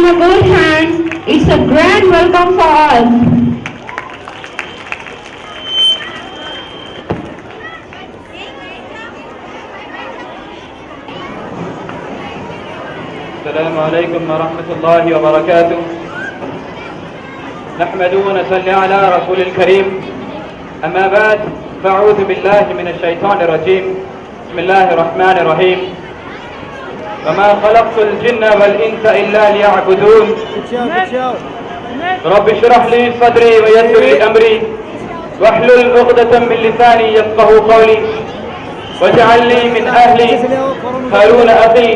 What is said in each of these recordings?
a good hand. It's a grand welcome for us. السلام عليكم ورحمة الله وبركاته. نحمده ونصلي على رسول الكريم. أما بعد فأعوذ بالله من الشيطان الرجيم. بسم الله الرحمن الرحيم. وما خلقت الجن والإنس إلا ليعبدون. رب اشرح لي صدري ويسر لي أمري واحلل عقدة من لساني يفقهوا قولي واجعل لي من أهلي هارون أخي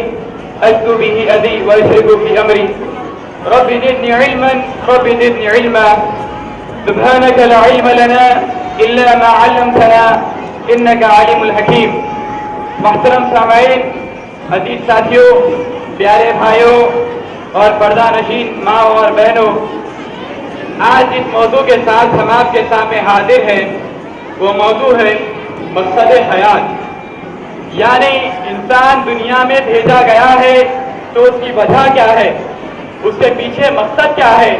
أشكو به أذي وأشرك في أمري. رب زدني علما رب زدني علما سبحانك لا علم لنا إلا ما علمتنا إنك عليم الحكيم. محترم سامعین، عزیز ساتھیوں، پیارے بھائیوں اور پردہ نشین ماں اور بہنوں، آج جس موضوع کے ساتھ ہم آپ کے سامنے حاضر ہیں وہ موضوع ہے مقصد حیات. یعنی انسان دنیا میں بھیجا گیا ہے تو اس کی وجہ کیا ہے، اس کے پیچھے مقصد کیا ہے.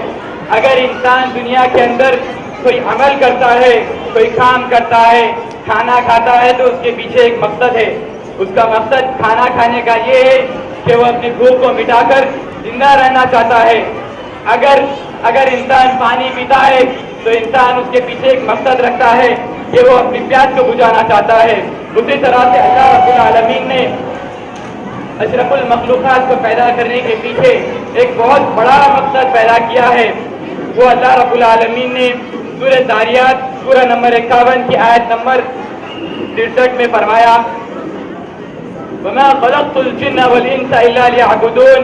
اگر انسان دنیا کے اندر کوئی عمل کرتا ہے، کوئی کام کرتا ہے، کھانا کھاتا ہے تو اس کے پیچھے ایک مقصد ہے. اس کا مقصد کھانا کھانے کا یہ ہے کہ وہ اپنی بھوک کو مٹا کر زندہ رہنا چاہتا ہے. اگر انسان پانی پیتا ہے تو انسان اس کے پیچھے ایک مقصد رکھتا ہے کہ وہ اپنی پیاس کو بجھانا چاہتا ہے. اسی طرح سے اللہ رب العالمین نے اشرف المخلوقات کو پیدا کرنے کے پیچھے ایک بہت بڑا مقصد پیدا کیا ہے. وہ اللہ رب العالمین نے سورہ ذاریات سورہ نمبر 51 کی آیت نمبر 63 میں فرمایا وَمَا خَلَقْتُ الْجِنَّ وَالْإِنسَ إِلَّا لِيَعْبُدُونَ.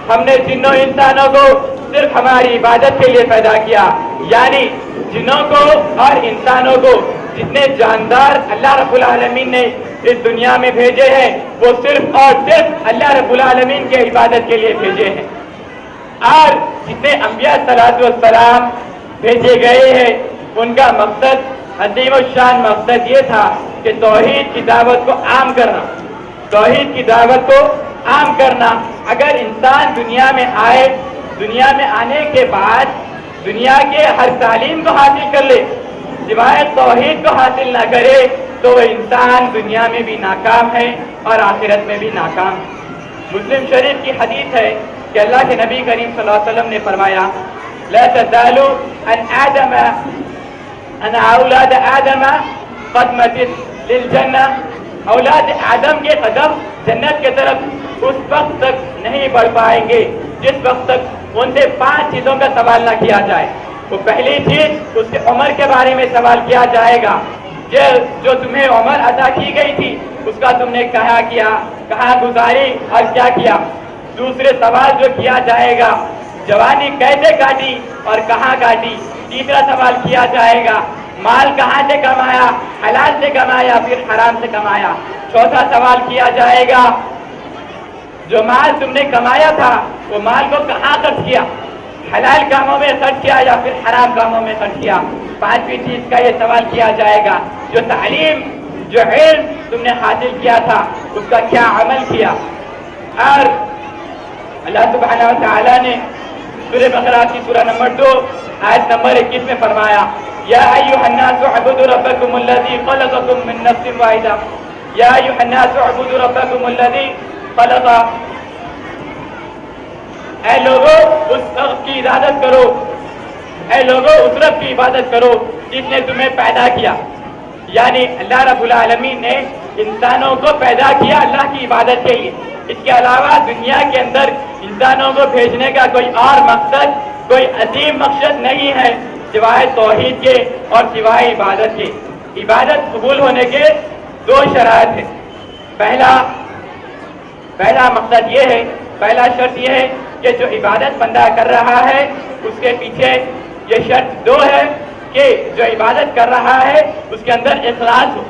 ہم نے جنوں انسانوں کو صرف ہماری عبادت کے لیے پیدا کیا. یعنی جنوں کو اور انسانوں کو جتنے جاندار اللہ رب العالمین نے اس دنیا میں بھیجے ہیں وہ صرف اور صرف اللہ رب العالمین کی عبادت کے لیے بھیجے ہیں. اور جتنے انبیاء صلاۃ والسلام بھیجے گئے ہیں ان کا مقصد عظیم الشان مقصد یہ تھا کہ توحید کی دعوت کو عام کرنا، توحید کی دعوت کو عام کرنا. اگر انسان دنیا میں آئے، دنیا میں آنے کے بعد دنیا کے ہر تعلیم کو حاصل کر لے، سوائے توحید کو حاصل نہ کرے تو وہ انسان دنیا میں بھی ناکام ہے اور آخرت میں بھی ناکام ہے. مسلم شریف کی حدیث ہے کہ اللہ کے نبی کریم صلی اللہ علیہ وسلم نے فرمایا لا تزال ان اولاد آدم قدمت للجنہ. اولاد آدم کے قدم جنت کی طرف اس وقت تک نہیں بڑھ پائیں گے جس وقت تک ان سے 5 چیزوں کا سوال نہ کیا جائے. وہ پہلی چیز اس کے عمر کے بارے میں سوال کیا جائے گا، جو تمہیں عمر عطا کی گئی تھی اس کا تم نے کہاں کیا، کہاں گزاری اور کیا کیا. دوسرے سوال جو کیا جائے گا جوانی کیسے کاٹی اور کہاں کاٹی. تیسرا سوال کیا جائے گا مال کہاں سے کمایا، حلال سے کمایا پھر حرام سے کمایا. چوتھا سوال کیا جائے گا جو مال تم نے کمایا تھا وہ مال کو کہاں خرچ کیا، حلال کاموں میں خرچ کیا یا پھر حرام کاموں میں خرچ کیا. پانچویں چیز کا یہ سوال کیا جائے گا جو تعلیم، جو علم تم نے حاصل کیا تھا اس کا کیا عمل کیا. اور اللہ سبحانہ و تعالیٰ نے سورہ بقرہ کی سورہ نمبر 2 آیت نمبر 21 میں فرمایا یا ایھا الناس اعبدوا ربکم الذی خلقکم من نفس واحدہ. یا ایھا الناس اعبدوا ربکم الذی خلق. اے لوگوں اس رب کی عبادت کرو، اے لوگوں اس رب کی عبادت کرو جس نے تمہیں پیدا کیا. یعنی اللہ رب العالمین نے انسانوں کو پیدا کیا اللہ کی عبادت کے لیے. اس کے علاوہ دنیا کے اندر انسانوں کو بھیجنے کا کوئی اور مقصد، کوئی عظیم مقصد نہیں ہے سوائے توحید کے اور سوائے عبادت کے. عبادت قبول ہونے کے 2 شرائط ہیں. پہلا مقصد یہ ہے، پہلا شرط یہ ہے کہ جو عبادت بندہ کر رہا ہے اس کے پیچھے یہ شرط 2 ہے کہ جو عبادت کر رہا ہے اس کے اندر اخلاص ہو.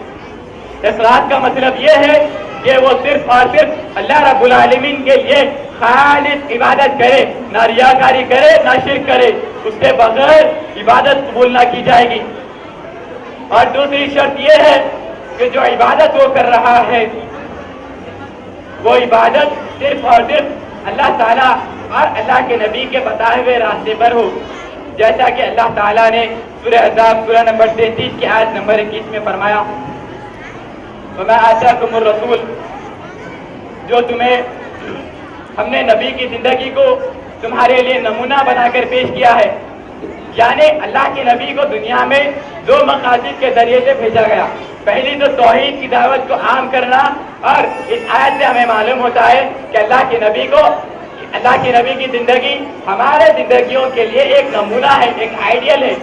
اخلاص کا مطلب یہ ہے کہ وہ صرف اور صرف اللہ رب العالمین کے لیے خالص عبادت کرے، نہ ریاکاری کرے نہ شرک کرے. اس کے بغیر عبادت قبول نہ کی جائے گی. اور دوسری شرط یہ ہے کہ جو عبادت وہ کر رہا ہے وہ عبادت صرف اور صرف اللہ تعالیٰ اور اللہ کے نبی کے بتائے ہوئے راستے پر ہو، جیسا کہ اللہ تعالیٰ نے سورہ احزاب سورہ نمبر 33 کی آیت نمبر 21 میں فرمایا، وَمَا آتَاكُمُ الرَّسُولُ، جو تمہیں ہم نے نبی کی زندگی کو تمہارے لیے نمونہ بنا کر پیش کیا ہے، یعنی اللہ کے نبی کو دنیا میں دو مقاصد کے ذریعے سے بھیجا گیا۔ پہلی تو توحید کی دعوت کو عام کرنا، اور اس آیت سے ہمیں معلوم ہوتا ہے کہ اللہ کے نبی کی زندگی ہمارے زندگیوں کے لیے ایک نمونہ ہے، ایک آئیڈیل ہے۔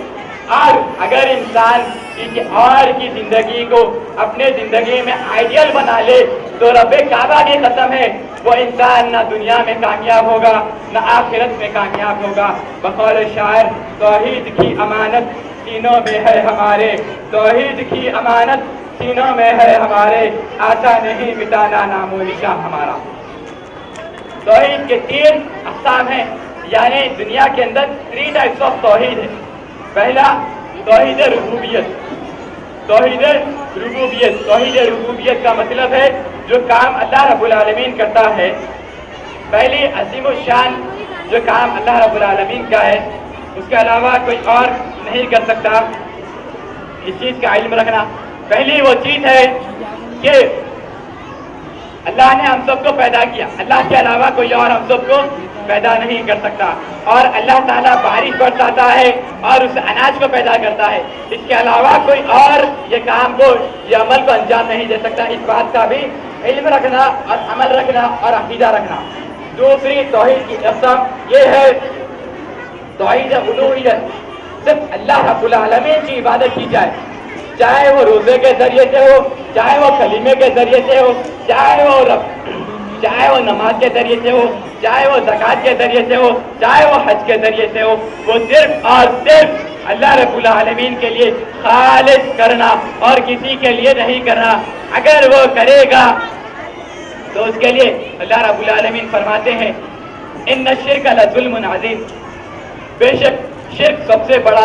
اور اگر انسان کسی اور کی زندگی کو اپنے زندگی میں آئیڈیل بنا لے تو رب کعبہ بھی ختم ہے، وہ انسان نہ دنیا میں کامیاب ہوگا نہ آخرت میں کامیاب ہوگا۔ بقول شاعر، توحید کی امانت سینوں میں ہے ہمارے، توحید کی امانت سینوں میں ہے ہمارے، آتا نہیں مٹانا نام و نشاں ہمارا۔ توحید کے 3 اقسام ہیں، یعنی دنیا کے اندر 3 ٹائپس آف توحید ہے۔ پہلا توحید ربوبیت، توحید ربوبیت کا مطلب ہے جو کام اللہ رب العالمین کرتا ہے، پہلی عظیم الشان جو کام اللہ رب العالمین کا ہے، اس کے علاوہ کوئی اور نہیں کر سکتا، اس چیز کا علم رکھنا۔ پہلی وہ چیز ہے کہ اللہ نے ہم سب کو پیدا کیا، اللہ کے علاوہ کوئی اور ہم سب کو پیدا نہیں کر سکتا، اور اللہ تعالیٰ بارش برساتا ہے اور اس اناج کو پیدا کرتا ہے، اس کے علاوہ کوئی اور یہ کام کو، یہ عمل کو انجام نہیں دے سکتا۔ اس بات کا بھی علم رکھنا اور عمل رکھنا اور عقیدہ رکھنا۔ دوسری توحید کی اقسام یہ ہے توحید الوہیت، صرف اللہ رب العالمین کی عبادت کی جائے، چاہے وہ روزے کے ذریعے سے ہو، چاہے وہ کلمے کے ذریعے سے ہو، چاہے وہ نماز کے ذریعے سے ہو، چاہے وہ زکوٰۃ کے ذریعے سے ہو، چاہے وہ حج کے ذریعے سے ہو، وہ صرف اور صرف اللہ رب العالمین کے لیے خالص کرنا اور کسی کے لیے نہیں کرنا۔ اگر وہ کرے گا تو اس کے لیے اللہ رب العالمین فرماتے ہیں ان الشرک لظلم عظیم، بے شک شرک سب سے بڑا